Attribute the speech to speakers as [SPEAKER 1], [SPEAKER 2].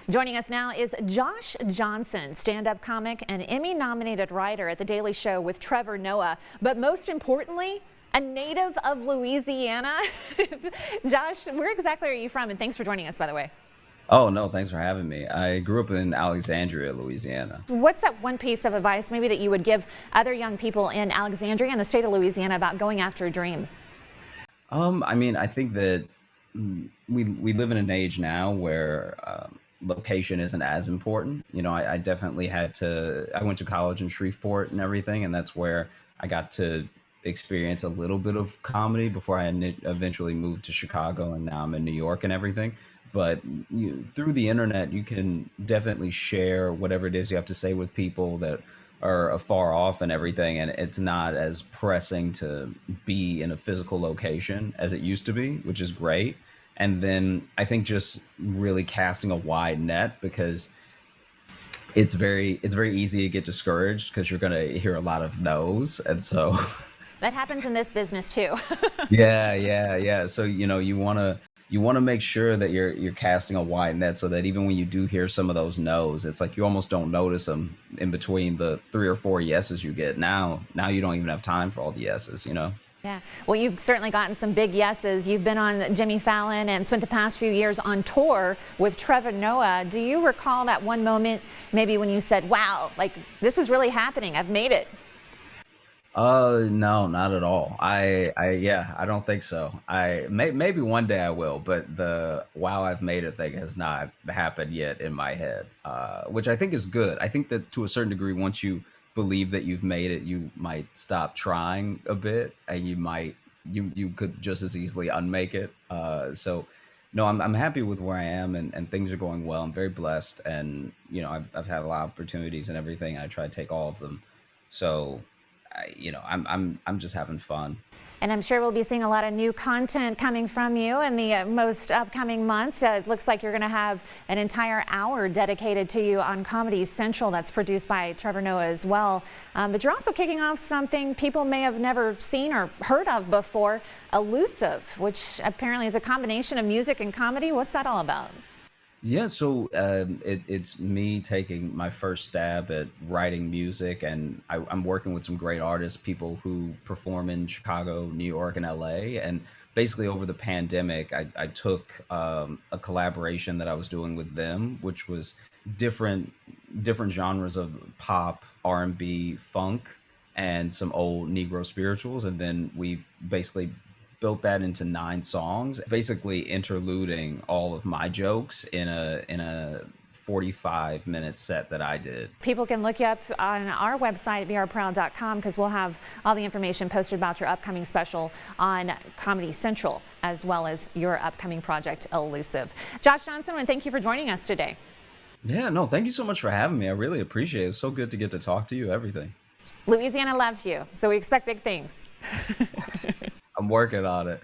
[SPEAKER 1] Joining us now is Josh Johnson, stand-up comic and Emmy-nominated writer at The Daily Show with Trevor Noah, but most importantly, a native of Louisiana. Josh, where exactly are you from? And thanks for joining us, by the way.
[SPEAKER 2] Oh, no, thanks for having me. I grew up in Alexandria, Louisiana.
[SPEAKER 1] What's that one piece of advice maybe that you would give other young people in Alexandria and the state of Louisiana about going after a dream?
[SPEAKER 2] I think that we live in an age now where location isn't as important. I definitely I went to college in Shreveport and everything, and that's where I got to experience a little bit of comedy before eventually moved to Chicago, and now I'm in New York and everything. But through the internet, you can definitely share whatever it is you have to say with people that are afar off and everything, and it's not as pressing to be in a physical location as it used to be, which is great. And then I think just really casting a wide net, because it's very easy to get discouraged because you're going to hear a lot of no's. And so
[SPEAKER 1] That happens in this business too.
[SPEAKER 2] yeah, yeah, yeah. So you want to make sure that you're casting a wide net, so that even when you do hear some of those no's, it's like you almost don't notice them in between the three or four yeses you get. Now you don't even have time for all the yeses.
[SPEAKER 1] Yeah, well, you've certainly gotten some big yeses. You've been on Jimmy Fallon and spent the past few years on tour with Trevor Noah. Do you recall that one moment maybe when you said, wow, like this is really happening, I've made it?
[SPEAKER 2] No, not at all. Yeah, I don't think so. Maybe one day I will, but the wow, I've made it thing has not happened yet in my head, which I think is good. I think that to a certain degree, once you believe that you've made it, you might stop trying a bit, and you could just as easily unmake it. So no, I'm happy with where I am, and things are going well. I'm very blessed, and I've had a lot of opportunities and everything. I try to take all of them. So I'm just having fun.
[SPEAKER 1] And I'm sure we'll be seeing a lot of new content coming from you in the most upcoming months. It looks like you're going to have an entire hour dedicated to you on Comedy Central that's produced by Trevor Noah as well. But you're also kicking off something people may have never seen or heard of before, Elusive, which apparently is a combination of music and comedy. What's that all about?
[SPEAKER 2] Yeah, so it's me taking my first stab at writing music, and I'm working with some great artists, people who perform in Chicago, New York, and LA. And basically, over the pandemic, I took a collaboration that I was doing with them, which was different different genres of pop, R&B, funk, and some old Negro spirituals, and then we basically built that into 9 songs, basically interluding all of my jokes in a 45-minute set that I did.
[SPEAKER 1] People can look you up on our website at weareproud.com, because we'll have all the information posted about your upcoming special on Comedy Central, as well as your upcoming project, Elusive. Josh Johnson, and thank you for joining us today.
[SPEAKER 2] Yeah, no, thank you so much for having me. I really appreciate it. It's so good to get to talk to you, everything.
[SPEAKER 1] Louisiana loves you, so we expect big things.
[SPEAKER 2] I'm working on it.